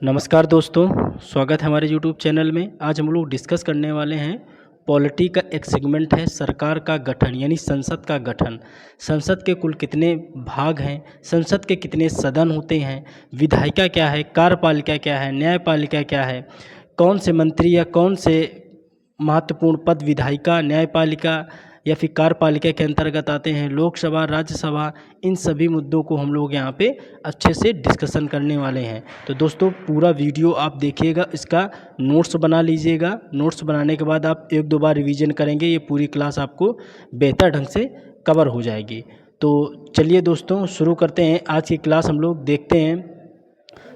नमस्कार दोस्तों, स्वागत है हमारे यूट्यूब चैनल में। आज हम लोग डिस्कस करने वाले हैं पॉलिटी का एक सेगमेंट है सरकार का गठन यानी संसद का गठन। संसद के कुल कितने भाग हैं, संसद के कितने सदन होते हैं, विधायिका क्या है, कार्यपालिका क्या है, न्यायपालिका क्या है, कौन से मंत्री या कौन से महत्वपूर्ण पद विधायिका, न्यायपालिका या फिर कार्यपालिका के अंतर्गत आते हैं, लोकसभा, राज्यसभा, इन सभी मुद्दों को हम लोग यहाँ पे अच्छे से डिस्कशन करने वाले हैं। तो दोस्तों पूरा वीडियो आप देखिएगा, इसका नोट्स बना लीजिएगा। नोट्स बनाने के बाद आप एक दो बार रिवीजन करेंगे, ये पूरी क्लास आपको बेहतर ढंग से कवर हो जाएगी। तो चलिए दोस्तों शुरू करते हैं आज की क्लास, हम लोग देखते हैं।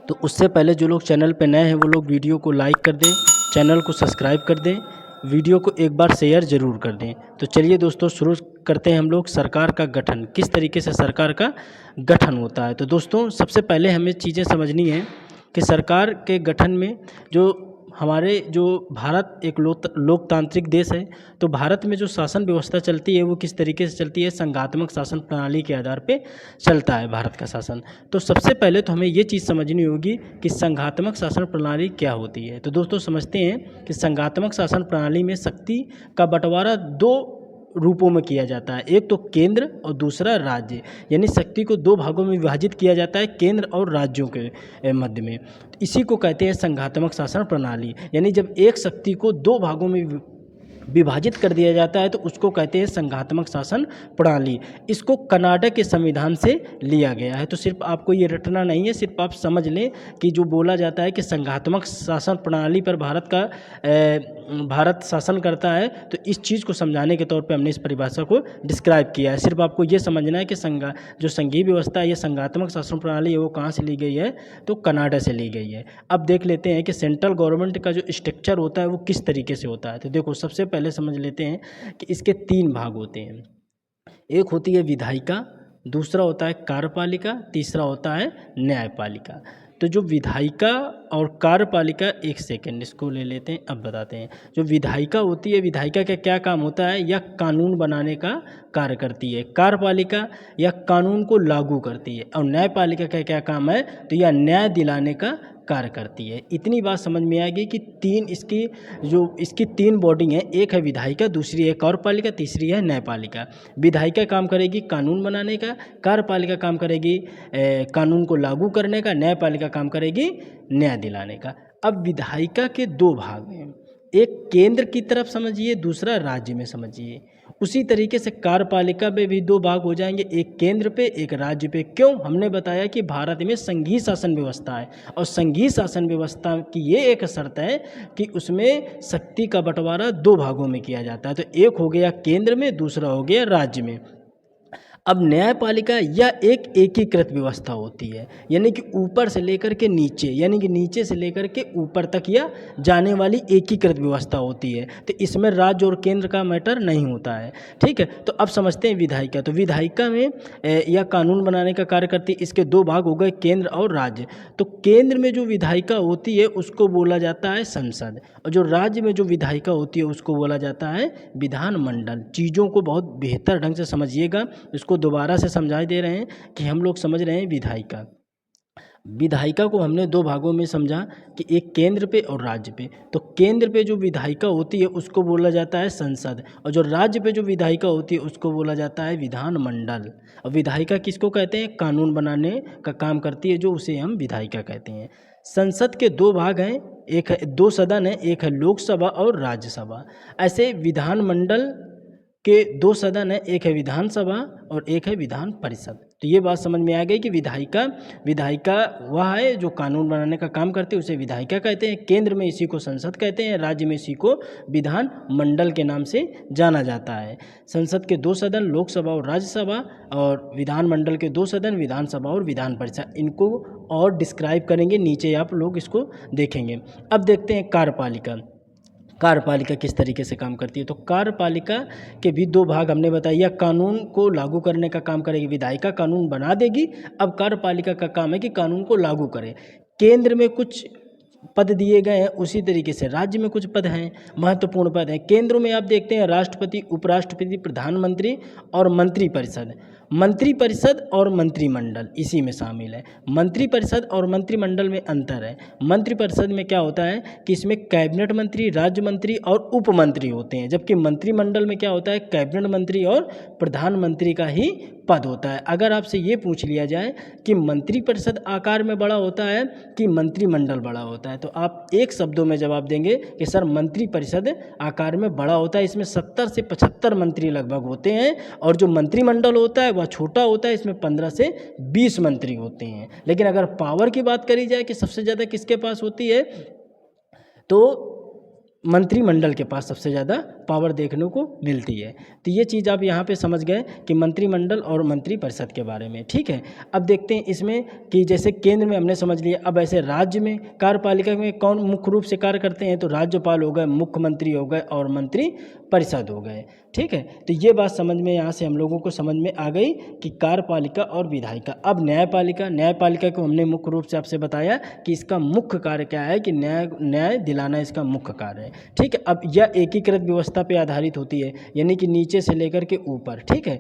तो उससे पहले जो लोग चैनल पर नए हैं वो लोग वीडियो को लाइक कर दें, चैनल को सब्सक्राइब कर दें, वीडियो को एक बार शेयर ज़रूर कर दें। तो चलिए दोस्तों शुरू करते हैं हम लोग सरकार का गठन, किस तरीके से सरकार का गठन होता है। तो दोस्तों सबसे पहले हमें चीज़ें समझनी है कि सरकार के गठन में जो भारत एक लोकतांत्रिक देश है, तो भारत में जो शासन व्यवस्था चलती है वो किस तरीके से चलती है, संघात्मक शासन प्रणाली के आधार पे चलता है भारत का शासन। तो सबसे पहले तो हमें ये चीज़ समझनी होगी कि संघात्मक शासन प्रणाली क्या होती है। तो दोस्तों समझते हैं कि संघात्मक शासन प्रणाली में शक्ति का बंटवारा दो रूपों में किया जाता है, एक तो केंद्र और दूसरा राज्य, यानी शक्ति को दो भागों में विभाजित किया जाता है केंद्र और राज्यों के मध्य में। इसी को कहते हैं संघात्मक शासन प्रणाली। यानी जब एक शक्ति को दो भागों में विभाजित कर दिया जाता है तो उसको कहते हैं संघात्मक शासन प्रणाली। इसको कनाडा के संविधान से लिया गया है। तो सिर्फ आपको ये रटना नहीं है, सिर्फ आप समझ लें कि जो बोला जाता है कि संघात्मक शासन प्रणाली पर भारत शासन करता है, तो इस चीज़ को समझाने के तौर पे हमने इस परिभाषा को डिस्क्राइब किया है। सिर्फ आपको ये समझना है कि जो संघीय व्यवस्था है, ये संघात्मक शासन प्रणाली है, वो कहाँ से ली गई है, तो कनाडा से ली गई है। अब देख लेते हैं कि सेंट्रल गवर्नमेंट का जो स्ट्रक्चर होता है वो किस तरीके से होता है। तो देखो सबसे पहले समझ लेते हैं कि इसके तीन भाग होते हैं। एक होती है विधायिका, दूसरा होता है कार्यपालिका, तीसरा होता है न्यायपालिका। तो जो विधायिका और कार्यपालिका, एक सेकंड इसको ले लेते हैं, अब बताते हैं। जो विधायिका होती है, विधायिका का क्या काम होता है, या कानून बनाने का कार्य करती है। कार्यपालिका या कानून को लागू करती है। और न्यायपालिका का क्या काम है, तो यह न्याय दिलाने का कार्य करती है। इतनी बात समझ में आ गई कि इसकी तीन बॉडी हैं, एक है विधायिका, दूसरी है कार्यपालिका, तीसरी है न्यायपालिका। विधायिका काम करेगी कानून बनाने का, कार्यपालिका काम करेगी कानून को लागू करने का, न्यायपालिका काम करेगी न्याय दिलाने का। अब विधायिका के दो भाग हैं, एक केंद्र की तरफ समझिए, दूसरा राज्य में समझिए। उसी तरीके से कार्यपालिका में भी दो भाग हो जाएंगे, एक केंद्र पे, एक राज्य पे। क्यों? हमने बताया कि भारत में संघीय शासन व्यवस्था है, और संघीय शासन व्यवस्था की ये एक शर्त है कि उसमें शक्ति का बंटवारा दो भागों में किया जाता है। तो एक हो गया केंद्र में, दूसरा हो गया राज्य में। अब न्यायपालिका यह एक एकीकृत व्यवस्था होती है, यानी कि ऊपर से लेकर के नीचे, यानी कि नीचे से लेकर के ऊपर तक यह जाने वाली एकीकृत व्यवस्था होती है। तो इसमें राज्य और केंद्र का मैटर नहीं होता है। ठीक है, तो अब समझते हैं विधायिका। तो विधायिका में यह कानून बनाने का कार्य करती है। इसके दो भाग हो गए, केंद्र और राज्य। तो केंद्र में जो विधायिका होती है उसको बोला जाता है संसद, और जो राज्य में जो विधायिका होती है उसको बोला जाता है विधानमंडल। चीज़ों को बहुत बेहतर ढंग से समझिएगा, इसको दोबारा से समझा दे रहे हैं कि हम लोग समझ रहे हैं विधायिका। विधायिका को हमने दो भागों में समझा कि एक केंद्र पे और राज्य पे। तो केंद्र पे जो विधायिका होती है उसको बोला जाता है संसद, और जो राज्य पे जो विधायिका होती है उसको बोला जाता है विधानमंडल। और विधायिका किसको कहते हैं? कानून बनाने का काम करती है, जो उसे हम विधायिका कहते हैं। संसद के दो भाग हैं, एक है दो सदन है, एक है लोकसभा और राज्यसभा। ऐसे विधानमंडल के दो सदन है, एक है विधानसभा और एक है विधान परिषद। तो ये बात समझ में आ गई कि विधायिका वह है जो कानून बनाने का काम करती है, उसे विधायिका कहते हैं। केंद्र में इसी को संसद कहते हैं, राज्य में इसी को विधान मंडल के नाम से जाना जाता है। संसद के दो सदन लोकसभा और राज्यसभा, और विधानमंडल के दो सदन विधानसभा और विधान परिषद। इनको और डिस्क्राइब करेंगे, नीचे आप लोग इसको देखेंगे। अब देखते हैं कार्यपालिका। कार्यपालिका किस तरीके से काम करती है। तो कार्यपालिका के भी दो भाग हमने बताया, कानून को लागू करने का काम करेगी। विधायिका कानून बना देगी, अब कार्यपालिका का काम है कि कानून को लागू करे। केंद्र में कुछ पद दिए गए हैं, उसी तरीके से राज्य में कुछ पद हैं, महत्वपूर्ण पद हैं। केंद्रों में आप देखते हैं राष्ट्रपति, उपराष्ट्रपति, प्रधानमंत्री और मंत्रिपरिषद। मंत्रिपरिषद और मंत्रिमंडल इसी में शामिल है। मंत्रिपरिषद और मंत्रिमंडल में अंतर है। मंत्रिपरिषद में क्या होता है कि इसमें कैबिनेट मंत्री, राज्य मंत्री और उप मंत्री होते हैं, जबकि मंत्रिमंडल में क्या होता है, कैबिनेट मंत्री और प्रधानमंत्री का ही पद होता है। अगर आपसे ये पूछ लिया जाए कि मंत्रिपरिषद आकार में बड़ा होता है कि मंत्रिमंडल बड़ा होता है, तो आप एक शब्दों में जवाब देंगे कि सर मंत्रिपरिषद आकार में बड़ा होता है। इसमें 70 से 75 मंत्री लगभग होते हैं, और जो मंत्रिमंडल होता है वह छोटा होता है, इसमें 15 से 20 मंत्री होते हैं। लेकिन अगर पावर की बात करी जाए कि सबसे ज़्यादा किसके पास होती है, तो मंत्रिमंडल के पास सबसे ज़्यादा पावर देखने को मिलती है। तो ये चीज़ आप यहाँ पे समझ गए कि मंत्रिमंडल और मंत्रिपरिषद के बारे में। ठीक है, अब देखते हैं इसमें कि जैसे केंद्र में हमने समझ लिया, अब ऐसे राज्य में कार्यपालिका में कौन मुख्य रूप से कार्य करते हैं, तो राज्यपाल हो गए, मुख्यमंत्री हो गए और मंत्री परिषद हो गए। ठीक है, तो ये बात समझ में, यहाँ से हम लोगों को समझ में आ गई कि कार्यपालिका और विधायिका। अब न्यायपालिका को हमने मुख्य रूप से आपसे बताया कि इसका मुख्य कार्य क्या है, कि न्याय दिलाना इसका मुख्य कार्य है। ठीक है, अब यह एकीकृत व्यवस्था पे आधारित होती है, यानी कि नीचे से लेकर के ऊपर। ठीक है,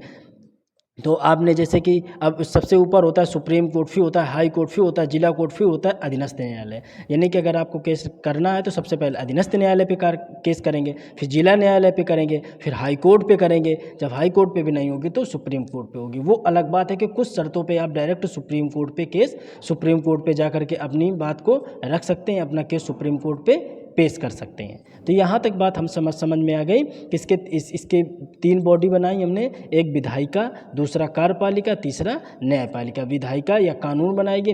तो आपने जैसे कि अब सबसे ऊपर होता है सुप्रीम कोर्ट, फिर होता है हाई कोर्ट, फिर होता है जिला कोर्ट, फिर होता है अधीनस्थ न्यायालय। यानी कि अगर आपको केस करना है तो सबसे पहले अधीनस्थ न्यायालय पे केस करेंगे, फिर जिला न्यायालय पे करेंगे, फिर हाई कोर्ट पे करेंगे। जब हाई कोर्ट पे भी नहीं होगी तो सुप्रीम कोर्ट पे होगी। वो अलग बात है कि कुछ शर्तों पे आप डायरेक्ट सुप्रीम कोर्ट पे जा करके अपनी बात को रख सकते हैं, अपना केस सुप्रीम कोर्ट पे पेश कर सकते हैं। तो यहाँ तक बात हम समझ में आ गई कि इसके 3 बॉडी बनाई हमने, एक विधायिका, दूसरा कार्यपालिका, तीसरा न्यायपालिका। विधायिका या कानून बनाएगी,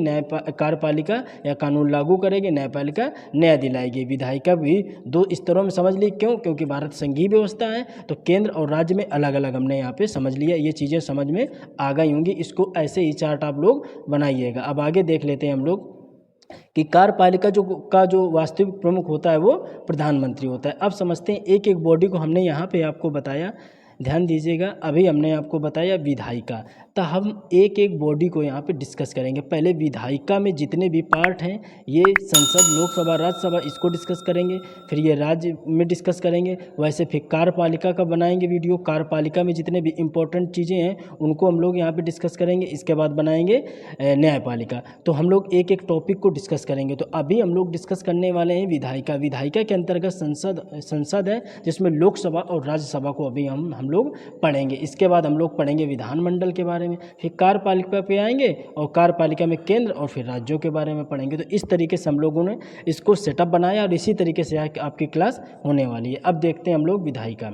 कार्यपालिका या कानून लागू करेगी, न्यायपालिका न्याय दिलाएगी। विधायिका भी 2 स्तरों में समझ ली, क्योंकि भारत संघीय व्यवस्था है, तो केंद्र और राज्य में अलग अलग हमने यहाँ पे समझ लिया। ये चीज़ें समझ में आ गई होंगी, इसको ऐसे ही चार्ट आप लोग बनाइएगा। अब आगे देख लेते हैं हम लोग कि कार्यपालिका का जो वास्तविक प्रमुख होता है वो प्रधानमंत्री होता है। अब समझते हैं एक एक बॉडी को। हमने यहाँ पे आपको बताया, ध्यान दीजिएगा, अभी हमने आपको बताया विधायिका, तो हम एक एक बॉडी को यहाँ पे डिस्कस करेंगे। पहले विधायिका में जितने भी पार्ट हैं, ये संसद, लोकसभा, राज्यसभा, इसको डिस्कस करेंगे, फिर ये राज्य में डिस्कस करेंगे। वैसे फिर कार्यपालिका का बनाएंगे वीडियो, कार्यपालिका में जितने भी इंपॉर्टेंट चीज़ें हैं उनको हम लोग यहाँ पे डिस्कस करेंगे। इसके बाद बनाएंगे न्यायपालिका। तो हम लोग एक एक टॉपिक को डिस्कस करेंगे। तो अभी हम लोग डिस्कस करने वाले हैं विधायिका। विधायिका के अंतर्गत संसद है, जिसमें लोकसभा और राज्यसभा को अभी हम लोग पढ़ेंगे। इसके बाद हम लोग पढ़ेंगे विधानमंडल के बारे में, फिर कार्यपालिका पे आएंगे और कार्यपालिका में केंद्र और फिर राज्यों के बारे में पढ़ेंगे। तो इस तरीके से हम लोगों ने इसको सेटअप बनाया और इसी तरीके से आपकी क्लास होने वाली है। अब देखते हैं हम लोग विधायिका।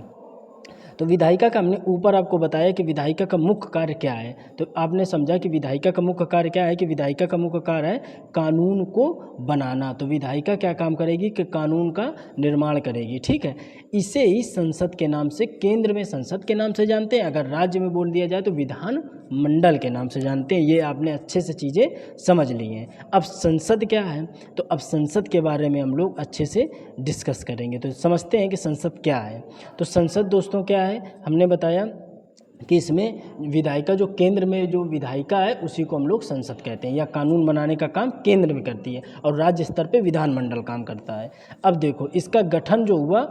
तो विधायिका का हमने ऊपर आपको बताया कि विधायिका का मुख्य कार्य क्या है। तो आपने समझा कि विधायिका का मुख्य कार्य क्या है, कि विधायिका का मुख्य कार्य है कानून को बनाना। तो विधायिका क्या काम करेगी, कि कानून का निर्माण करेगी। ठीक है, इसे ही संसद के नाम से, केंद्र में संसद के नाम से जानते हैं, अगर राज्य में बोल दिया जाए तो विधान मंडल के नाम से जानते हैं। ये आपने अच्छे से चीज़ें समझ ली हैं। अब संसद क्या है, तो अब संसद के बारे में हम लोग अच्छे से डिस्कस करेंगे। तो समझते हैं कि संसद क्या है। तो संसद दोस्तों क्या है, हमने बताया कि इसमें विधायिका, जो केंद्र में जो विधायिका है उसी को हम लोग संसद कहते हैं, या कानून बनाने का काम केंद्र में करती है, और राज्य स्तर पे विधानमंडल काम करता है। अब देखो, इसका गठन जो हुआ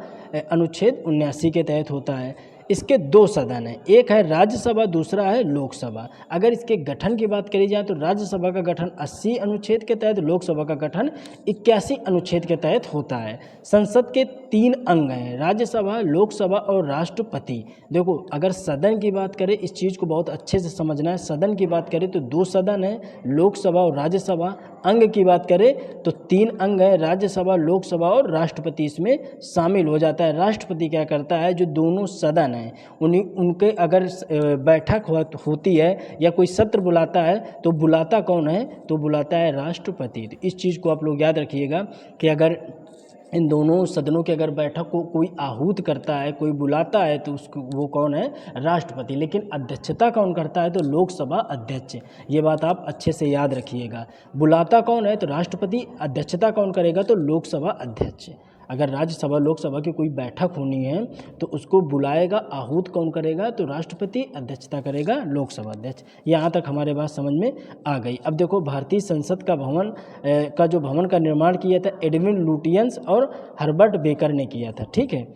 अनुच्छेद 79 के तहत होता है। इसके 2 सदन हैं, एक है राज्यसभा, दूसरा है लोकसभा। अगर इसके गठन की बात करी जाए तो राज्यसभा का गठन 80 अनुच्छेद के तहत, लोकसभा का गठन 81 अनुच्छेद के तहत होता है। संसद के 3 अंग हैं, राज्यसभा, लोकसभा और राष्ट्रपति। देखो, अगर सदन की बात करें, इस चीज़ को बहुत अच्छे से समझना है। सदन की बात करें तो 2 सदन हैं, लोकसभा और राज्यसभा। अंग की बात करें तो 3 अंग हैं, राज्यसभा, लोकसभा और राष्ट्रपति इसमें शामिल हो जाता है। राष्ट्रपति क्या करता है, जो दोनों सदन हैं उनके अगर बैठक होती है या कोई सत्र बुलाता है तो बुलाता कौन है, तो बुलाता है राष्ट्रपति। तो इस चीज़ को आप लोग याद रखिएगा कि अगर इन दोनों सदनों की अगर बैठक को कोई आहूत करता है, कोई बुलाता है, तो उसको वो कौन है, राष्ट्रपति। लेकिन अध्यक्षता कौन करता है, तो लोकसभा अध्यक्ष। ये बात आप अच्छे से याद रखिएगा। बुलाता कौन है, तो राष्ट्रपति। अध्यक्षता कौन करेगा, तो लोकसभा अध्यक्ष। अगर राज्यसभा, लोकसभा की कोई बैठक होनी है तो उसको बुलाएगा, आहूत कौन करेगा, तो राष्ट्रपति। अध्यक्षता करेगा लोकसभा अध्यक्ष। यहाँ तक हमारे बात समझ में आ गई। अब देखो, भारतीय संसद का भवन का निर्माण किया था एडविन लुटियंस और हर्बर्ट बेकर ने किया था। ठीक है,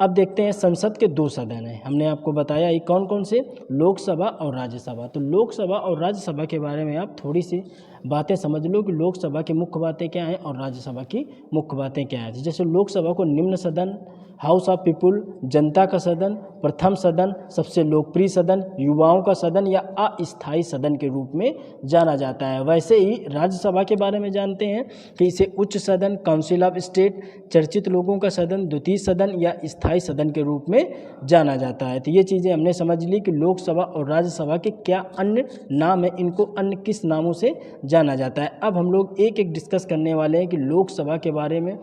अब देखते हैं संसद के 2 सदन हैं, हमने आपको बताया ये कौन कौन से, लोकसभा और राज्यसभा। तो लोकसभा और राज्यसभा के बारे में आप थोड़ी सी बातें समझ लो कि लोकसभा की मुख्य बातें क्या हैं और राज्यसभा की मुख्य बातें क्या हैं। जैसे लोकसभा को निम्न सदन, हाउस ऑफ पीपुल, जनता का सदन, प्रथम सदन, सबसे लोकप्रिय सदन, युवाओं का सदन या अस्थायी सदन के रूप में जाना जाता है। वैसे ही राज्यसभा के बारे में जानते हैं कि इसे उच्च सदन, काउंसिल ऑफ स्टेट, चर्चित लोगों का सदन, द्वितीय सदन या स्थायी सदन के रूप में जाना जाता है। तो ये चीज़ें हमने समझ ली कि लोकसभा और राज्यसभा के क्या अन्य नाम है, इनको अन्य किस नामों से जाना जाता है। अब हम लोग एक एक डिस्कस करने वाले हैं कि लोकसभा के बारे में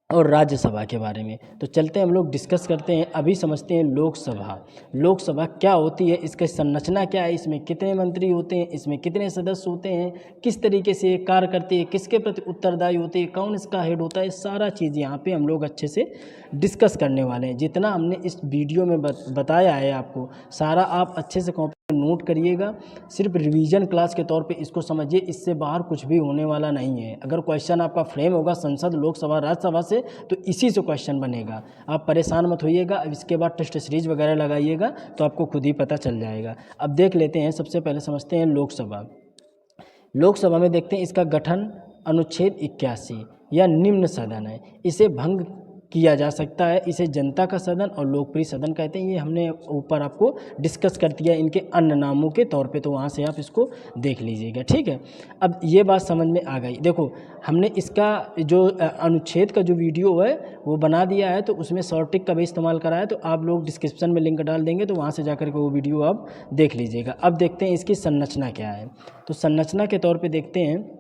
और राज्यसभा के बारे में। तो चलते हैं हम लोग डिस्कस करते हैं। अभी समझते हैं लोकसभा। लोकसभा क्या होती है, इसका संरचना क्या है, इसमें कितने मंत्री होते हैं, इसमें कितने सदस्य होते हैं, किस तरीके से कार्य करती है, किसके प्रति उत्तरदायी होती है, कौन इसका हेड होता है, सारा चीज़ यहाँ पे हम लोग अच्छे से डिस्कस करने वाले हैं। जितना हमने इस वीडियो में बताया है आपको, सारा आप अच्छे से कॉपी नोट करिएगा। सिर्फ रिवीजन क्लास के तौर पे इसको समझिए, इससे बाहर कुछ भी होने वाला नहीं है। अगर क्वेश्चन आपका फ्रेम होगा संसद, लोकसभा, राज्यसभा से, तो इसी से क्वेश्चन बनेगा। आप परेशान मत होइएगा। अब इसके बाद टेस्ट सीरीज वगैरह लगाइएगा तो आपको खुद ही पता चल जाएगा। अब देख लेते हैं, सबसे पहले समझते हैं लोकसभा। लोकसभा में देखते हैं इसका गठन अनुच्छेद 81 या निम्न सदन है। इसे भंग किया जा सकता है। इसे जनता का सदन और लोकप्रिय सदन कहते हैं। ये हमने ऊपर आपको डिस्कस कर दिया इनके अन्य नामों के तौर पे, तो वहाँ से आप इसको देख लीजिएगा, ठीक है। अब ये बात समझ में आ गई। देखो हमने इसका जो अनुच्छेद का जो वीडियो है वो बना दिया है, तो उसमें शॉर्ट ट्रिक का भी इस्तेमाल करा है, तो आप लोग डिस्क्रिप्शन में लिंक डाल देंगे, तो वहाँ से जाकर के वो वीडियो आप देख लीजिएगा। अब देखते हैं इसकी संरचना क्या है। तो संरचना के तौर पर देखते हैं,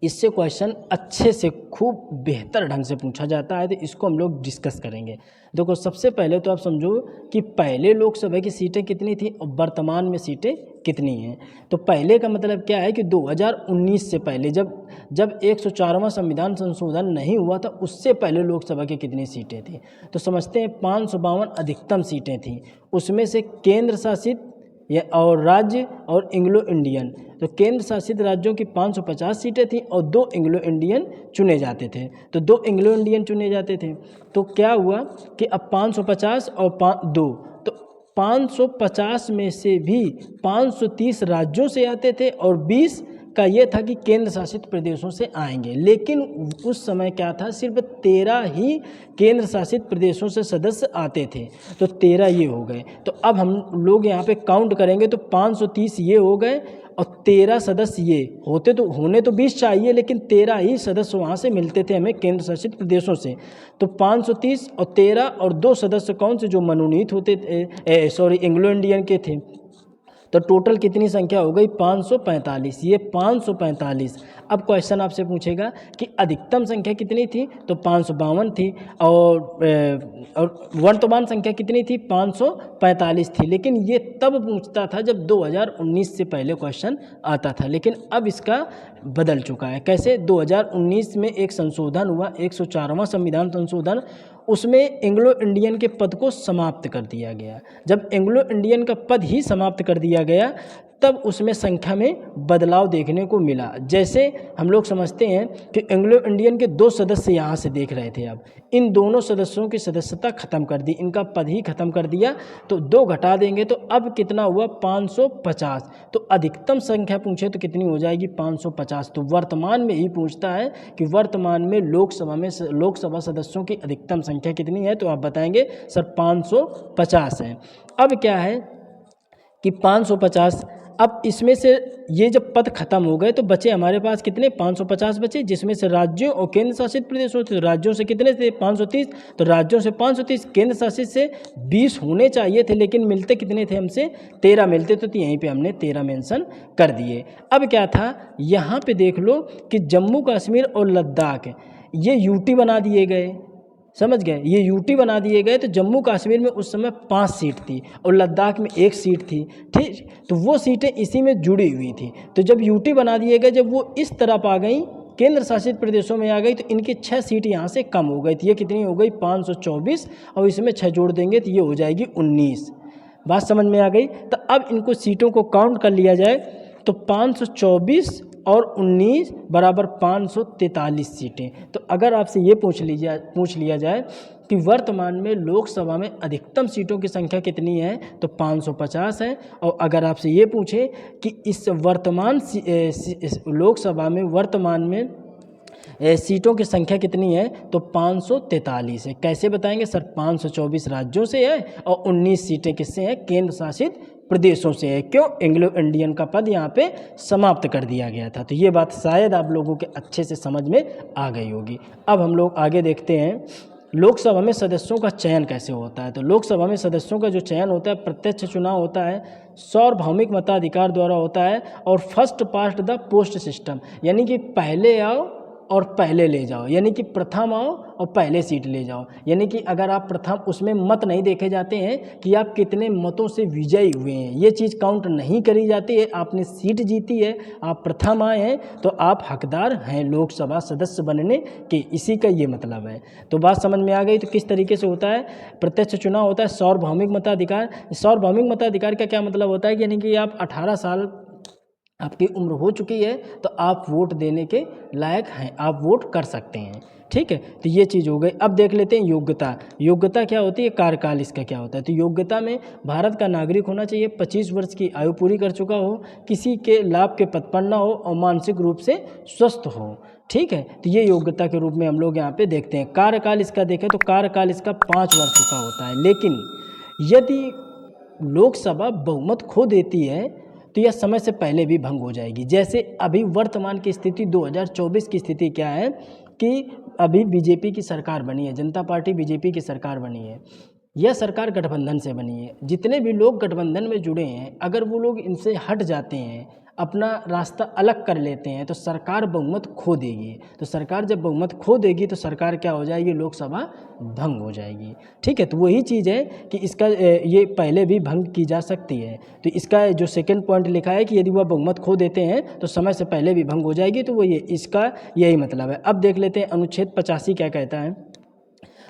इससे क्वेश्चन अच्छे से खूब बेहतर ढंग से पूछा जाता है, तो इसको हम लोग डिस्कस करेंगे। देखो सबसे पहले तो आप समझो कि पहले लोकसभा की सीटें कितनी थी और वर्तमान में सीटें कितनी हैं। तो पहले का मतलब क्या है कि 2019 से पहले, जब 104वां संविधान संशोधन नहीं हुआ था, उससे पहले लोकसभा की कितनी सीटें थी। तो समझते हैं 552 अधिकतम सीटें थी। उसमें से केंद्र शासित या और राज्य और एंग्लो इंडियन, तो केंद्र शासित राज्यों की 550 सीटें थी और 2 एंग्लो इंडियन चुने जाते थे। तो 2 एंग्लो इंडियन चुने जाते थे। तो क्या हुआ कि अब 550 और 2, तो 550 में से भी 530 राज्यों से आते थे और 20 का ये था कि केंद्र शासित प्रदेशों से आएंगे। लेकिन उस समय क्या था, सिर्फ 13 ही केंद्र शासित प्रदेशों से सदस्य आते थे। तो 13 ये हो गए। तो अब हम लोग यहाँ पे काउंट करेंगे तो 530 ये हो गए और 13 सदस्य ये होने तो 20 चाहिए, लेकिन 13 ही सदस्य वहाँ से मिलते थे हमें केंद्र शासित प्रदेशों से। तो 530 और 13 और 2 सदस्य कौन से जो मनोनीत होते एंग्लो इंडियन के थे। तो टोटल कितनी संख्या हो गई, 545। ये 545। अब क्वेश्चन आपसे पूछेगा कि अधिकतम संख्या कितनी थी, तो 552 थी और वर्तमान संख्या कितनी थी, 545 थी। लेकिन ये तब पूछता था जब 2019 से पहले क्वेश्चन आता था, लेकिन अब इसका बदल चुका है। कैसे, 2019 में एक संशोधन हुआ, 104वां संविधान संशोधन, उसमें एंग्लो इंडियन के पद को समाप्त कर दिया गया। जब एंग्लो इंडियन का पद ही समाप्त कर दिया गया, तब उसमें संख्या में बदलाव देखने को मिला। जैसे हम लोग समझते हैं कि एंग्लो इंडियन के 2 सदस्य यहाँ से देख रहे थे, अब इन दोनों सदस्यों की सदस्यता खत्म कर दी, इनका पद ही खत्म कर दिया, तो 2 घटा देंगे तो अब कितना हुआ, 550। तो अधिकतम संख्या पूछे तो कितनी हो जाएगी, 550। तो वर्तमान में ही पूछता है कि वर्तमान में लोकसभा सदस्यों की अधिकतम संख्या कितनी है, तो आप बताएंगे सर 550 है। अब क्या है कि 550, अब इसमें से ये जब पद खत्म हो गए तो बचे हमारे पास कितने, 550 बचे, जिसमें से राज्यों और केंद्र शासित प्रदेशों थे। राज्यों से कितने थे, 530। तो राज्यों से 530, केंद्र शासित से 20 होने चाहिए थे, लेकिन मिलते कितने थे हमसे, 13 मिलते। तो यहीं पे हमने 13 मेंशन कर दिए। अब क्या था, यहाँ पे देख लो कि जम्मू कश्मीर और लद्दाख ये यूटी बना दिए गए, समझ गए, ये यूटी बना दिए गए। तो जम्मू कश्मीर में उस समय 5 सीट थी और लद्दाख में 1 सीट थी, ठीक। तो वो सीटें इसी में जुड़ी हुई थी। तो जब यूटी बना दिए गए, जब वो इस तरफ आ गई, केंद्र शासित प्रदेशों में आ गई, तो इनकी 6 सीट यहाँ से कम हो गई थी। ये कितनी हो गई, 524, और इसमें 6 जोड़ देंगे तो ये हो जाएगी 19। बात समझ में आ गई। तो अब इनको सीटों को काउंट कर लिया जाए तो 524 और 19 बराबर 543 सीटें। तो अगर आपसे ये पूछ लिया जाए कि वर्तमान में लोकसभा में अधिकतम सीटों की संख्या कितनी है, तो 550 है। और अगर आपसे ये पूछे कि इस वर्तमान लोकसभा में वर्तमान में सीटों की संख्या कितनी है, तो 543 है। कैसे बताएंगे सर, 524 राज्यों से है और 19 सीटें किससे हैं, केंद्र शासित प्रदेशों से है। क्यों, एंग्लो इंडियन का पद यहाँ पे समाप्त कर दिया गया था। तो ये बात शायद आप लोगों के अच्छे से समझ में आ गई होगी। अब हम लोग आगे देखते हैं लोकसभा में सदस्यों का चयन कैसे होता है। तो लोकसभा में सदस्यों का जो चयन होता है, प्रत्यक्ष चुनाव होता है, सार्वभौमिक मताधिकार द्वारा होता है, और first past the post system, यानी कि पहले आओ और पहले ले जाओ, यानी कि प्रथम आओ और पहले सीट ले जाओ। यानी कि अगर आप प्रथम, उसमें मत नहीं देखे जाते हैं कि आप कितने मतों से विजयी हुए हैं, ये चीज़ काउंट नहीं करी जाती है। आपने सीट जीती है, आप प्रथम आए हैं, तो आप हकदार हैं लोकसभा सदस्य बनने के, इसी का ये मतलब है। तो बात समझ में आ गई। तो किस तरीके से होता है, प्रत्यक्ष चुनाव होता है, सार्वभौमिक मताधिकार। सार्वभौमिक मताधिकार का क्या मतलब होता है कि यानी कि आप 18 साल आपकी उम्र हो चुकी है तो आप वोट देने के लायक हैं, आप वोट कर सकते हैं। ठीक है, तो ये चीज़ हो गई। अब देख लेते हैं योग्यता। योग्यता क्या होती है, कार्यकाल इसका क्या होता है। तो योग्यता में भारत का नागरिक होना चाहिए, 25 वर्ष की आयु पूरी कर चुका हो, किसी के लाभ के पद पर न हो और मानसिक रूप से स्वस्थ हो। ठीक है, तो ये योग्यता के रूप में हम लोग यहाँ पे देखते हैं। कार्यकाल इसका देखें तो कार्यकाल इसका 5 वर्ष का होता है, लेकिन यदि लोकसभा बहुमत खो देती है तो यह समय से पहले भी भंग हो जाएगी। जैसे अभी वर्तमान की स्थिति 2024 की स्थिति क्या है कि अभी बीजेपी की सरकार बनी है, जनता पार्टी बीजेपी की सरकार बनी है। यह सरकार गठबंधन से बनी है। जितने भी लोग गठबंधन में जुड़े हैं, अगर वो लोग इनसे हट जाते हैं, अपना रास्ता अलग कर लेते हैं, तो सरकार बहुमत खो देगी। तो सरकार जब बहुमत खो देगी तो सरकार क्या हो जाएगी, लोकसभा भंग हो जाएगी। ठीक है, तो वही चीज़ है कि इसका ये पहले भी भंग की जा सकती है। तो इसका जो सेकंड पॉइंट लिखा है कि यदि वह बहुमत खो देते हैं तो समय से पहले भी भंग हो जाएगी, तो वो ये इसका यही मतलब है। अब देख लेते हैं अनुच्छेद 85 क्या कहता है।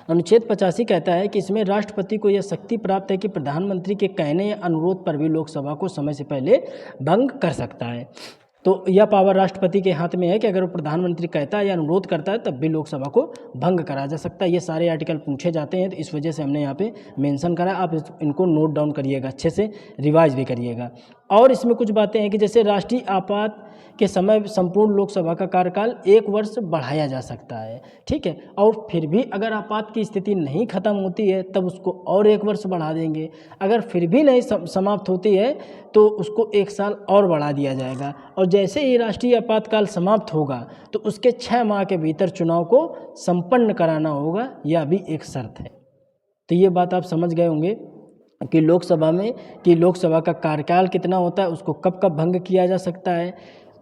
अनुच्छेद 85 कहता है कि इसमें राष्ट्रपति को यह शक्ति प्राप्त है कि प्रधानमंत्री के कहने या अनुरोध पर भी लोकसभा को समय से पहले भंग कर सकता है। तो यह पावर राष्ट्रपति के हाथ में है कि अगर वो प्रधानमंत्री कहता है या अनुरोध करता है तब भी लोकसभा को भंग करा जा सकता है। ये सारे आर्टिकल पूछे जाते हैं, तो इस वजह से हमने यहाँ पे मेंशन करा। आप इनको नोट डाउन करिएगा, अच्छे से रिवाइज भी करिएगा। और इसमें कुछ बातें हैं कि जैसे राष्ट्रीय आपात के समय संपूर्ण लोकसभा का कार्यकाल 1 वर्ष बढ़ाया जा सकता है। ठीक है, और फिर भी अगर आपात की स्थिति नहीं खत्म होती है तब उसको और 1 वर्ष बढ़ा देंगे। अगर फिर भी नहीं समाप्त होती है तो उसको 1 साल और बढ़ा दिया जाएगा। और जैसे ही राष्ट्रीय आपातकाल समाप्त होगा तो उसके 6 माह के भीतर चुनाव को संपन्न कराना होगा, यह भी एक शर्त है। तो ये बात आप समझ गए होंगे कि लोकसभा का कार्यकाल कितना होता है, उसको कब कब भंग किया जा सकता है।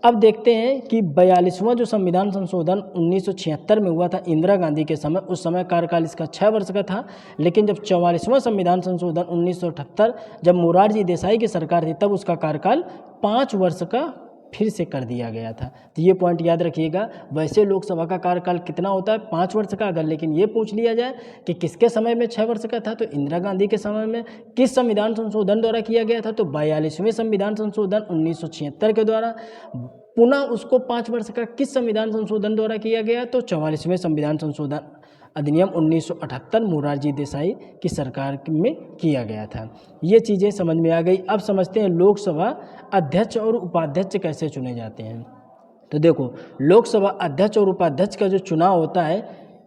अब देखते हैं कि 42वां जो संविधान संशोधन 1976 में हुआ था इंदिरा गांधी के समय, उस समय कार्यकाल इसका 6 वर्ष का था। लेकिन जब 44वां संविधान संशोधन 1978 जब मोरारजी देसाई की सरकार थी तब उसका कार्यकाल 5 वर्ष का फिर से कर दिया गया था। तो ये पॉइंट याद रखिएगा। वैसे लोकसभा का कार्यकाल कितना होता है, 5 वर्ष का। अगर लेकिन ये पूछ लिया जाए कि किसके समय में 6 वर्ष का था, तो इंदिरा गांधी के समय में किस संविधान संशोधन द्वारा किया गया था, तो 42वें संविधान संशोधन 1976 के द्वारा। पुनः उसको 5 वर्ष का किस संविधान संशोधन द्वारा किया गया, तो 44वें संविधान संशोधन अधिनियम 1978 मोरारजी देसाई की सरकार में किया गया था। ये चीज़ें समझ में आ गई। अब समझते हैं लोकसभा अध्यक्ष और उपाध्यक्ष कैसे चुने जाते हैं। तो देखो, लोकसभा अध्यक्ष और उपाध्यक्ष का जो चुनाव होता है,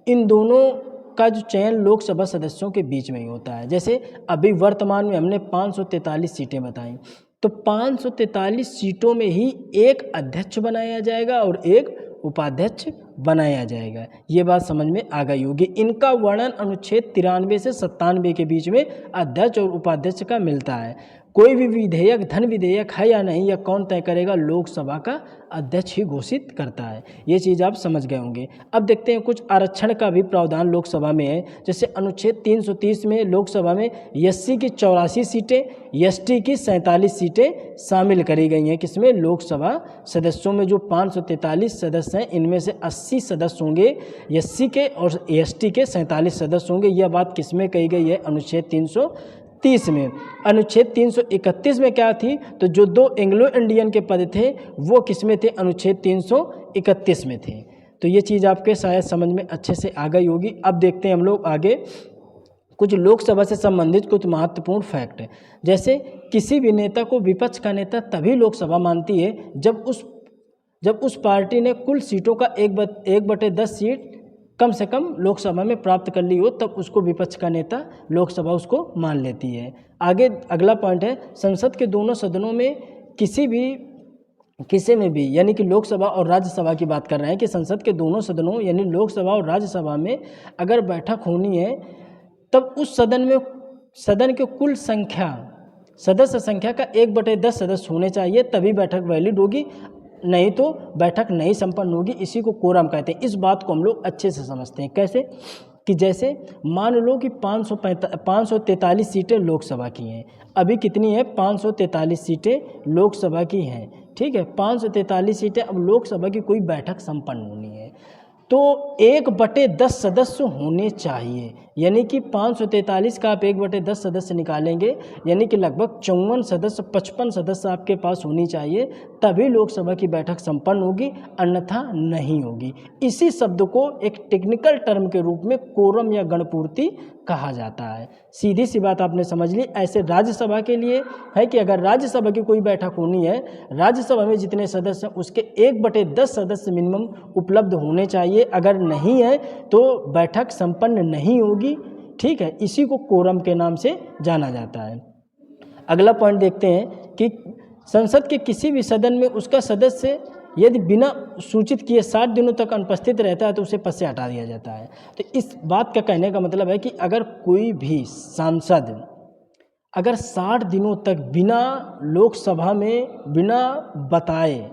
इन दोनों का जो चयन लोकसभा सदस्यों के बीच में ही होता है। जैसे अभी वर्तमान में हमने 543 सीटें बताई, तो 543 सीटों में ही एक अध्यक्ष बनाया जाएगा और एक उपाध्यक्ष बनाया जाएगा। ये बात समझ में आ गई होगी। इनका वर्णन अनुच्छेद 93 से 97 के बीच में अध्यक्ष और उपाध्यक्ष का मिलता है। कोई भी विधेयक धन विधेयक है या नहीं, यह कौन तय करेगा, लोकसभा का अध्यक्ष ही घोषित करता है। ये चीज़ आप समझ गए होंगे। अब देखते हैं कुछ आरक्षण का भी प्रावधान लोकसभा में है। जैसे अनुच्छेद 330 में लोकसभा में एससी की 84 सीटें, एसटी की 47 सीटें शामिल करी गई हैं। किसमें, लोकसभा सदस्यों में। जो 543 सदस्य हैं इनमें से 80 सदस्य होंगे एससी के और एसटी के 47 सदस्य होंगे। यह बात किसमें कही गई है, अनुच्छेद 330 में। अनुच्छेद 331 में क्या थी, तो जो 2 एंग्लो इंडियन के पद थे वो किसमें थे, अनुच्छेद 331 में थे। तो ये चीज़ आपके शायद समझ में अच्छे से आ गई होगी। अब देखते हैं हम लोग आगे कुछ लोकसभा से संबंधित कुछ महत्वपूर्ण फैक्ट है। जैसे किसी भी नेता को विपक्ष का नेता तभी लोकसभा मानती है जब उस पार्टी ने कुल सीटों का 1/10 सीट कम से कम लोकसभा में प्राप्त कर ली हो, तब उसको विपक्ष का नेता लोकसभा उसको मान लेती है। आगे अगला पॉइंट है, संसद के दोनों सदनों में किसी में भी यानी कि लोकसभा और राज्यसभा की बात कर रहे हैं कि संसद के दोनों सदनों यानी लोकसभा और राज्यसभा में अगर बैठक होनी है तब उस सदन के कुल सदस्य संख्या का 1/10 सदस्य होने चाहिए, तभी बैठक वैलिड होगी, नहीं तो बैठक नहीं संपन्न होगी। इसी को कोरम कहते हैं। इस बात को हम लोग अच्छे से समझते हैं। कैसे कि जैसे मान लो कि 543 सीटें लोकसभा की हैं। अभी कितनी है? 543 सीटें लोकसभा की हैं। ठीक है, 543 सीटें। अब लोकसभा की कोई बैठक संपन्न होनी है तो 1/10 सदस्य होने चाहिए, यानी कि 543 का आप 1/10 सदस्य निकालेंगे, यानी कि लगभग 55 सदस्य आपके पास होनी चाहिए, तभी लोकसभा की बैठक संपन्न होगी, अन्यथा नहीं होगी। इसी शब्द को एक टेक्निकल टर्म के रूप में कोरम या गणपूर्ति कहा जाता है। सीधी सी बात आपने समझ ली। ऐसे राज्यसभा के लिए है कि अगर राज्यसभा की कोई बैठक होनी है, राज्यसभा में जितने सदस्य हैं उसके 1/10 सदस्य मिनिमम उपलब्ध होने चाहिए, अगर नहीं है तो बैठक संपन्न नहीं होगी। ठीक है, इसी को कोरम के नाम से जाना जाता है। अगला पॉइंट देखते हैं कि संसद के किसी भी सदन में उसका सदस्य यदि बिना सूचित किए 60 दिनों तक अनुपस्थित रहता है तो उसे पद से हटा दिया जाता है। तो इस बात का कहने का मतलब है कि अगर कोई भी सांसद अगर 60 दिनों तक बिना लोकसभा में बिना बताए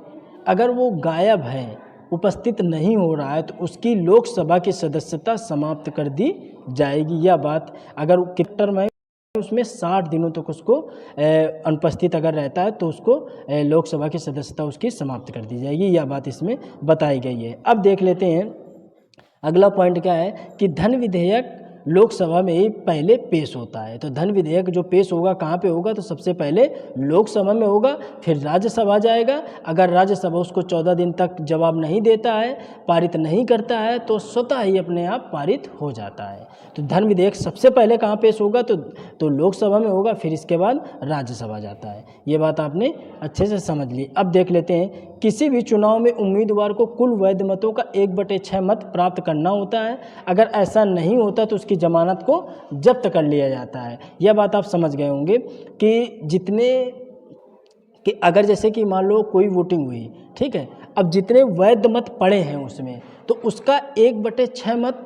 अगर वो गायब है, उपस्थित नहीं हो रहा है, तो उसकी लोकसभा की सदस्यता समाप्त कर दी जाएगी। यह बात अगर टर्म है उसमें 60 दिनों तक उसको अनुपस्थित अगर रहता है तो उसको लोकसभा की सदस्यता उसकी समाप्त कर दी जाएगी। यह बात इसमें बताई गई है। अब देख लेते हैं अगला पॉइंट क्या है कि धन विधेयक लोकसभा में ही पहले पेश होता है। तो धन विधेयक जो पेश होगा कहाँ पे होगा? तो सबसे पहले लोकसभा में होगा, फिर राज्यसभा जाएगा। अगर राज्यसभा उसको 14 दिन तक जवाब नहीं देता है, पारित नहीं करता है, तो स्वतः ही अपने आप पारित हो जाता है। तो धन विधेयक सबसे पहले कहाँ पेश होगा? तो लोकसभा में होगा, फिर इसके बाद राज्यसभा जाता है। ये बात आपने अच्छे से समझ ली। अब देख लेते हैं, किसी भी चुनाव में उम्मीदवार को कुल वैध मतों का 1/6 मत प्राप्त करना होता है। अगर ऐसा नहीं होता तो उसकी जमानत को जब्त कर लिया जाता है। यह बात आप समझ गए होंगे कि अगर जैसे कि मान लो कोई वोटिंग हुई, ठीक है, अब जितने वैध मत पड़े हैं उसमें तो उसका 1/6 मत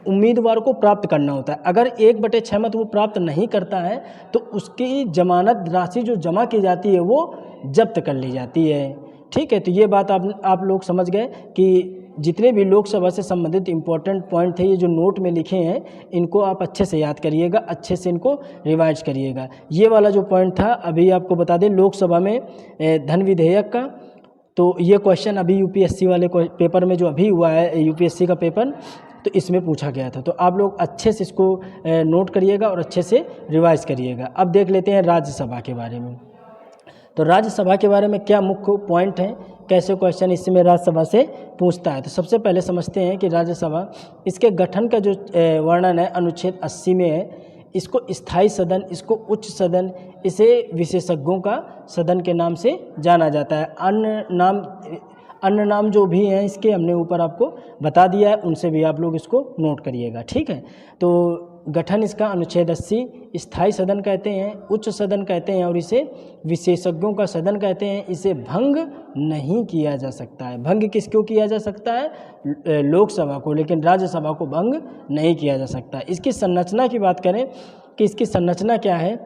उम्मीदवार को प्राप्त करना होता है। अगर 1/6 मत वो प्राप्त नहीं करता है तो उसकी जमानत राशि जो जमा की जाती है वो जब्त कर ली जाती है। ठीक है, तो ये बात आप लोग समझ गए कि जितने भी लोकसभा से संबंधित इम्पोर्टेंट पॉइंट थे, ये जो नोट में लिखे हैं, इनको आप अच्छे से याद करिएगा, अच्छे से इनको रिवाइज करिएगा। ये वाला जो पॉइंट था अभी आपको बता दें लोकसभा में धन विधेयक का, तो ये क्वेश्चन अभी यूपीएससी वाले पेपर में जो अभी हुआ है यूपीएससी का पेपर, तो इसमें पूछा गया था। तो आप लोग अच्छे से इसको नोट करिएगा और अच्छे से रिवाइज करिएगा। अब देख लेते हैं राज्यसभा के बारे में। तो राज्यसभा के बारे में क्या मुख्य पॉइंट हैं, कैसे क्वेश्चन इसमें राज्यसभा से पूछता है। तो सबसे पहले समझते हैं कि राज्यसभा, इसके गठन का जो वर्णन है अनुच्छेद 80 में है। इसको स्थायी सदन, इसको उच्च सदन, इसे विशेषज्ञों का सदन के नाम से जाना जाता है। अन्य नाम जो भी हैं इसके हमने ऊपर आपको बता दिया है, उनसे भी आप लोग इसको नोट करिएगा। ठीक है, तो गठन इसका अनुच्छेद 80, स्थायी सदन कहते हैं, उच्च सदन कहते हैं और इसे विशेषज्ञों का सदन कहते हैं। इसे भंग नहीं किया जा सकता है। भंग किसको किया जा सकता है? लोकसभा को, लेकिन राज्यसभा को भंग नहीं किया जा सकता। इसकी संरचना की बात करें कि इसकी संरचना क्या है,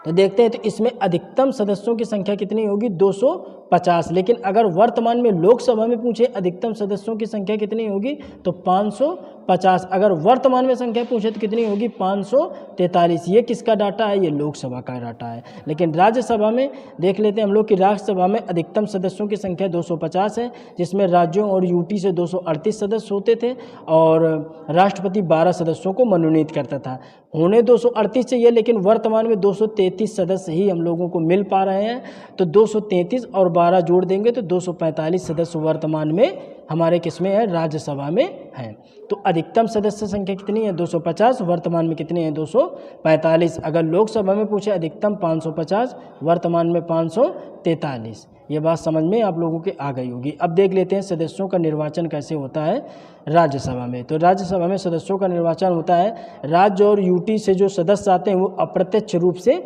तो देखते हैं। तो इसमें अधिकतम सदस्यों की संख्या कितनी होगी? 250। लेकिन अगर वर्तमान में लोकसभा में पूछे अधिकतम सदस्यों की संख्या कितनी होगी तो 550। अगर वर्तमान में संख्या पूछे तो कितनी होगी? 543। ये किसका डाटा है? ये लोकसभा का डाटा है। लेकिन राज्यसभा में देख लेते हैं हम लोग कि राज्यसभा में अधिकतम सदस्यों की संख्या 250 है, जिसमें राज्यों और यूटी से 238 सदस्य होते थे और राष्ट्रपति 12 सदस्यों को मनोनीत करता था। होने 238 चाहिए, लेकिन वर्तमान में 233 सदस्य ही हम लोगों को मिल पा रहे हैं। तो 233 और 12 जोड़ देंगे तो 245 सदस्य वर्तमान में हमारे किसमें है, राज्यसभा में हैं। तो अधिकतम सदस्य संख्या कितनी है, 250, वर्तमान में कितनी है, 245। अगर लोकसभा में पूछे अधिकतम 550, वर्तमान में 543। ये बात समझ में आप लोगों के आ गई होगी। अब देख लेते हैं सदस्यों का निर्वाचन कैसे होता है राज्यसभा में। तो राज्यसभा में सदस्यों का निर्वाचन होता है, राज्य और यूटी से जो सदस्य आते हैं वो अप्रत्यक्ष रूप से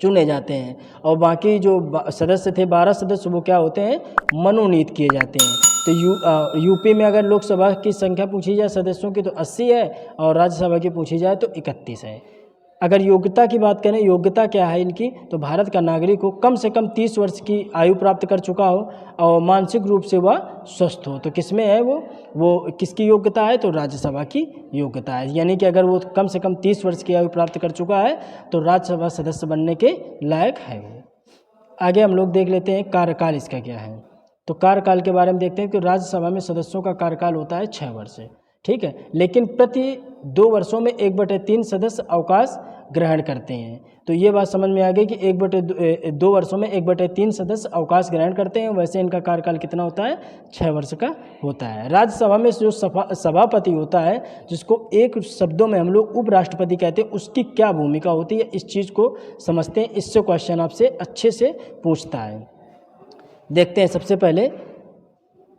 चुने जाते हैं, और बाकी जो सदस्य थे 12 सदस्य वो क्या होते हैं, मनोनीत किए जाते हैं। तो यूपी में अगर लोकसभा की संख्या पूछी जाए सदस्यों की तो 80 है, और राज्यसभा की पूछी जाए तो 31 है। अगर योग्यता की बात करें, योग्यता क्या है इनकी, तो भारत का नागरिक हो, कम से कम 30 वर्ष की आयु प्राप्त कर चुका हो और मानसिक रूप से वह स्वस्थ हो। तो किसमें है वो किसकी योग्यता है, तो राज्यसभा की योग्यता है। यानी कि अगर वो कम से कम 30 वर्ष की आयु प्राप्त कर चुका है तो राज्यसभा सदस्य बनने के लायक है वो। आगे हम लोग देख लेते हैं कार्यकाल इसका क्या है। तो कार्यकाल के बारे में देखते हैं कि राज्यसभा में सदस्यों का कार्यकाल होता है 6 वर्ष, ठीक है, लेकिन प्रति 2 वर्षों में 1/3 सदस्य अवकाश ग्रहण करते हैं। तो ये बात समझ में आ गई कि 2 वर्षों में 1/3 सदस्य अवकाश ग्रहण करते हैं। वैसे इनका कार्यकाल कितना होता है, 6 वर्ष का होता है। राज्यसभा में जो सभापति होता है, जिसको एक शब्दों में हम लोग उपराष्ट्रपति कहते हैं, उसकी क्या भूमिका होती है, इस चीज़ को समझते हैं। इससे क्वेश्चन आपसे अच्छे से पूछता है। देखते हैं सबसे पहले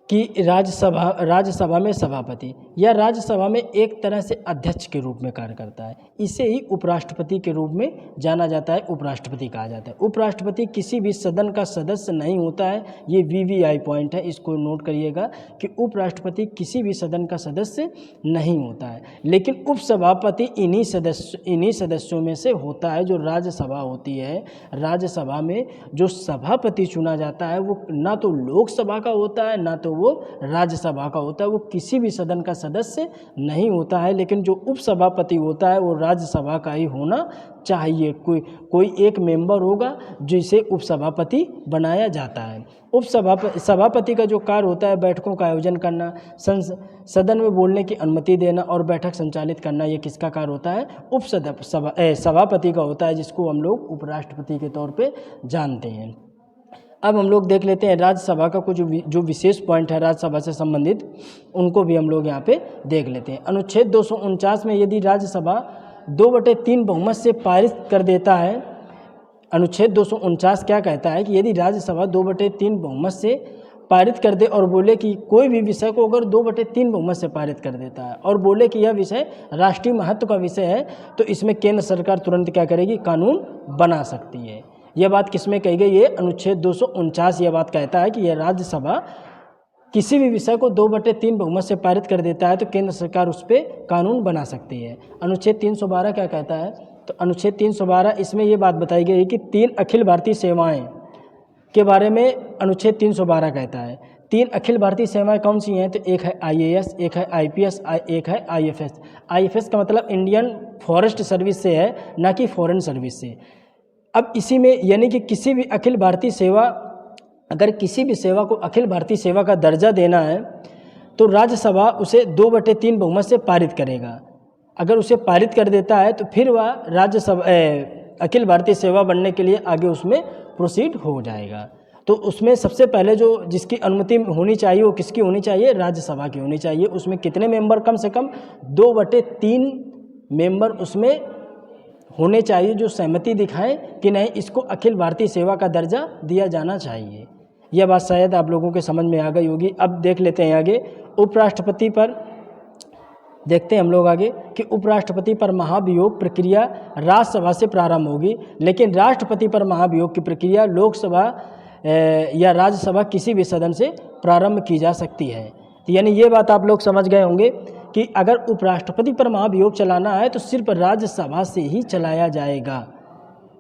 कि राज्यसभा में सभापति या राज्यसभा में एक तरह से अध्यक्ष के रूप में कार्य करता है। इसे ही उपराष्ट्रपति के रूप में जाना जाता है, उपराष्ट्रपति कहा जाता है। उपराष्ट्रपति किसी भी सदन का सदस्य नहीं होता है, ये वीवीआई पॉइंट है, इसको नोट करिएगा कि उपराष्ट्रपति किसी भी सदन का सदस्य नहीं होता है। लेकिन उपसभापति इन्हीं सदस्यों में से होता है। जो राज्यसभा होती है, राज्यसभा में जो सभापति चुना जाता है वो ना तो लोकसभा का होता है ना तो वो राज्यसभा का होता है, वो किसी भी सदन का सदस्य नहीं होता है। लेकिन जो उपसभापति होता है वो राज्यसभा का ही होना चाहिए। कोई एक मेंबर होगा जिसे उपसभापति बनाया जाता है। सभापति का जो कार्य होता है, बैठकों का आयोजन करना, सदन में बोलने की अनुमति देना और बैठक संचालित करना, ये किसका कार्य होता है, सभापति का होता है, जिसको हम लोग उपराष्ट्रपति के तौर पे जानते हैं। अब हम लोग देख लेते हैं राज्यसभा का कुछ जो विशेष पॉइंट है राज्यसभा से संबंधित, उनको भी हम लोग यहाँ पे देख लेते हैं। अनुच्छेद 249 में यदि राज्यसभा 2/3 बहुमत से पारित कर देता है, अनुच्छेद 249 क्या कहता है कि यदि राज्यसभा 2/3 बहुमत से पारित कर दे और बोले कि कोई भी विषय को अगर 2/3 बहुमत से पारित कर देता है और बोले कि यह विषय राष्ट्रीय महत्व का विषय है, तो इसमें केंद्र सरकार तुरंत क्या करेगी, कानून बना सकती है। यह बात किसमें कही गई है, अनुच्छेद 249 यह बात कहता है कि यह राज्यसभा किसी भी विषय को 2/3 बहुमत से पारित कर देता है तो केंद्र सरकार उस पर कानून बना सकती है। अनुच्छेद 312 क्या कहता है, तो अनुच्छेद 312 इसमें यह बात बताई गई है कि 3 अखिल भारतीय सेवाएं के बारे में अनुच्छेद 312 कहता है। 3 अखिल भारतीय सेवाएं कौन सी हैं, तो एक है IAS, एक है IPS, एक है IFS। IFS का मतलब इंडियन फॉरेस्ट सर्विस से है, ना कि फॉरेन सर्विस से। अब इसी में यानी कि किसी भी अखिल भारतीय सेवा, अगर किसी भी सेवा को अखिल भारतीय सेवा का दर्जा देना है तो राज्यसभा उसे 2/3 बहुमत से पारित करेगा। अगर उसे पारित कर देता है तो फिर वह राज्यसभा अखिल भारतीय सेवा बनने के लिए आगे उसमें प्रोसीड हो जाएगा। तो उसमें सबसे पहले जो जिसकी अनुमति होनी चाहिए वो किसकी होनी चाहिए, राज्यसभा की होनी चाहिए। उसमें कितने मेंबर, कम से कम 2/3 मेंबर उसमें होने चाहिए जो सहमति दिखाएं कि नहीं इसको अखिल भारतीय सेवा का दर्जा दिया जाना चाहिए। यह बात शायद आप लोगों के समझ में आ गई होगी। अब देख लेते हैं आगे उपराष्ट्रपति पर, देखते हैं हम लोग आगे कि उपराष्ट्रपति पर महाभियोग प्रक्रिया राज्यसभा से प्रारंभ होगी, लेकिन राष्ट्रपति पर महाभियोग की प्रक्रिया लोकसभा या राज्यसभा किसी भी सदन से प्रारंभ की जा सकती है। यानी ये बात आप लोग समझ गए होंगे कि अगर उपराष्ट्रपति पर महाभियोग चलाना है तो सिर्फ राज्यसभा से ही चलाया जाएगा,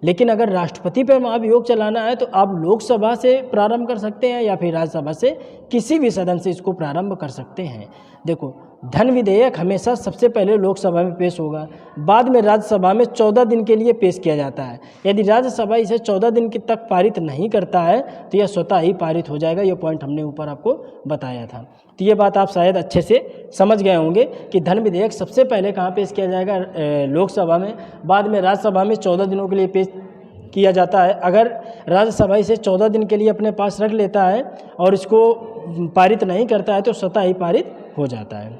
लेकिन अगर राष्ट्रपति पर महाभियोग चलाना है तो आप लोकसभा से प्रारंभ कर सकते हैं या फिर राज्यसभा से किसी भी सदन से इसको प्रारंभ कर सकते हैं। देखो, धन विधेयक हमेशा सबसे पहले लोकसभा में पेश होगा, बाद में राज्यसभा में 14 दिन के लिए पेश किया जाता है। यदि राज्यसभा इसे 14 दिन तक पारित नहीं करता है तो यह स्वतः ही पारित हो जाएगा। यह पॉइंट हमने ऊपर आपको बताया था। तो ये बात आप शायद अच्छे से समझ गए होंगे कि धन विधेयक सबसे पहले कहाँ पेश किया जाएगा, लोकसभा में, बाद में राज्यसभा में 14 दिनों के लिए पेश किया जाता है। अगर राज्यसभा इसे 14 दिन के लिए अपने पास रख लेता है और इसको पारित नहीं करता है तो स्वतः ही पारित हो जाता है।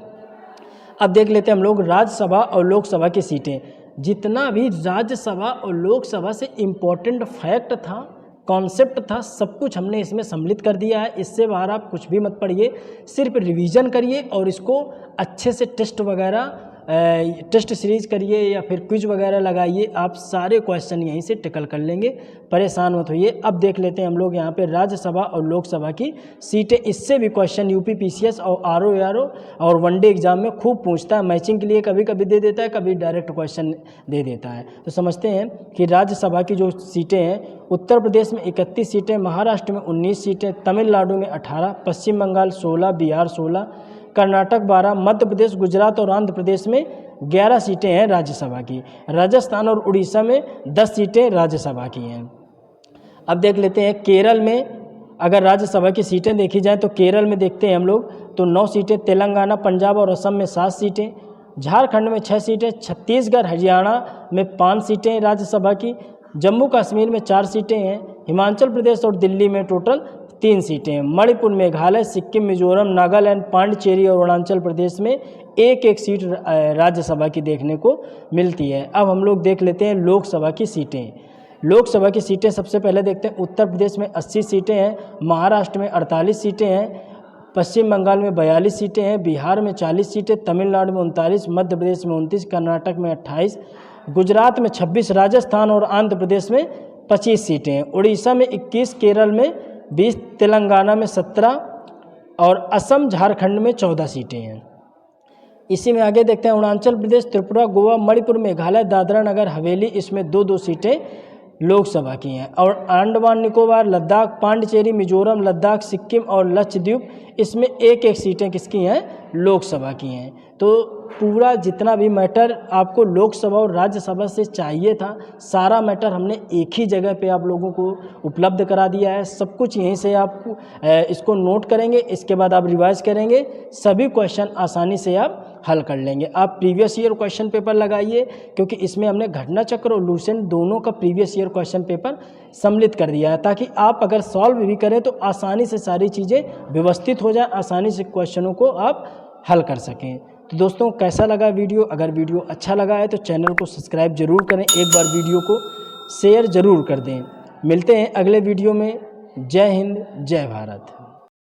अब देख लेते हैं हम लोग राज्यसभा और लोकसभा की सीटें। जितना भी राज्यसभा और लोकसभा से इम्पोर्टेंट फैक्ट था, कॉन्सेप्ट था, सब कुछ हमने इसमें सम्मिलित कर दिया है। इससे बाहर आप कुछ भी मत पढ़िए, सिर्फ रिवीजन करिए और इसको अच्छे से टेस्ट वगैरह टेस्ट सीरीज करिए या फिर क्विज वगैरह लगाइए। आप सारे क्वेश्चन यहीं से टिकल कर लेंगे, परेशान मत होइए। अब देख लेते हैं हम लोग यहाँ पे राज्यसभा और लोकसभा की सीटें। इससे भी क्वेश्चन यूपी पीसीएस और आरओ और वनडे एग्जाम में खूब पूछता है। मैचिंग के लिए कभी कभी दे देता है, कभी डायरेक्ट क्वेश्चन दे देता है। तो समझते हैं कि राज्यसभा की जो सीटें हैं, उत्तर प्रदेश में 31 सीटें, महाराष्ट्र में 19 सीटें, तमिलनाडु में 18, पश्चिम बंगाल 16, बिहार 16, कर्नाटक 12, मध्य प्रदेश, गुजरात और आंध्र प्रदेश में 11 सीटें हैं राज्यसभा की। राजस्थान और उड़ीसा में 10 सीटें राज्यसभा की हैं। अब देख लेते हैं केरल में, अगर राज्यसभा की सीटें देखी जाएं तो केरल में देखते हैं हम लोग तो 9 सीटें, तेलंगाना, पंजाब और असम में 7 सीटें, झारखंड में 6 सीटें, छत्तीसगढ़, हरियाणा में 5 सीटें राज्यसभा की, जम्मू कश्मीर में 4 सीटें हैं, हिमाचल प्रदेश और दिल्ली में टोटल 3 सीटें हैं। मणिपुर, मेघालय, सिक्किम, मिजोरम, नागालैंड, पांडिचेरी और अरुणाचल प्रदेश में एक सीट राज्यसभा की देखने को मिलती है। अब हम लोग देख लेते हैं लोकसभा की सीटें। लोकसभा की सीटें सबसे पहले देखते हैं। उत्तर प्रदेश में 80 सीटें हैं, महाराष्ट्र में 48 सीटें हैं, पश्चिम बंगाल में 42 सीटें हैं, बिहार में 40 सीटें, तमिलनाडु में 39, मध्य प्रदेश में 29, कर्नाटक में 28, गुजरात में 26, राजस्थान और आंध्र प्रदेश में 25 सीटें हैं, उड़ीसा में 21, केरल में 20, तेलंगाना में 17 और असम, झारखंड में 14 सीटें हैं। इसी में आगे देखते हैं अरुणाचल प्रदेश, त्रिपुरा, गोवा, मणिपुर, मेघालय, दादरा नगर हवेली, इसमें 2-2 सीटें लोकसभा की हैं। और अंडमान निकोबार, लद्दाख, पांडिचेरी, मिजोरम, लद्दाख, सिक्किम और लक्षद्वीप, इसमें एक सीटें किसकी हैं? लोकसभा की हैं। तो पूरा जितना भी मैटर आपको लोकसभा और राज्यसभा से चाहिए था, सारा मैटर हमने एक ही जगह पे आप लोगों को उपलब्ध करा दिया है। सब कुछ यहीं से आप इसको नोट करेंगे, इसके बाद आप रिवाइज करेंगे, सभी क्वेश्चन आसानी से आप हल कर लेंगे। आप प्रीवियस ईयर क्वेश्चन पेपर लगाइए, क्योंकि इसमें हमने घटना चक्र और लूसेंट दोनों का प्रीवियस ईयर क्वेश्चन पेपर सम्मिलित कर दिया है, ताकि आप अगर सॉल्व भी करें तो आसानी से सारी चीज़ें व्यवस्थित हो जाए, आसानी से क्वेश्चनों को आप हल कर सकें। तो दोस्तों, कैसा लगा वीडियो? अगर वीडियो अच्छा लगा है तो चैनल को सब्सक्राइब जरूर करें, एक बार वीडियो को शेयर जरूर कर दें। मिलते हैं अगले वीडियो में। जय हिंद, जय भारत।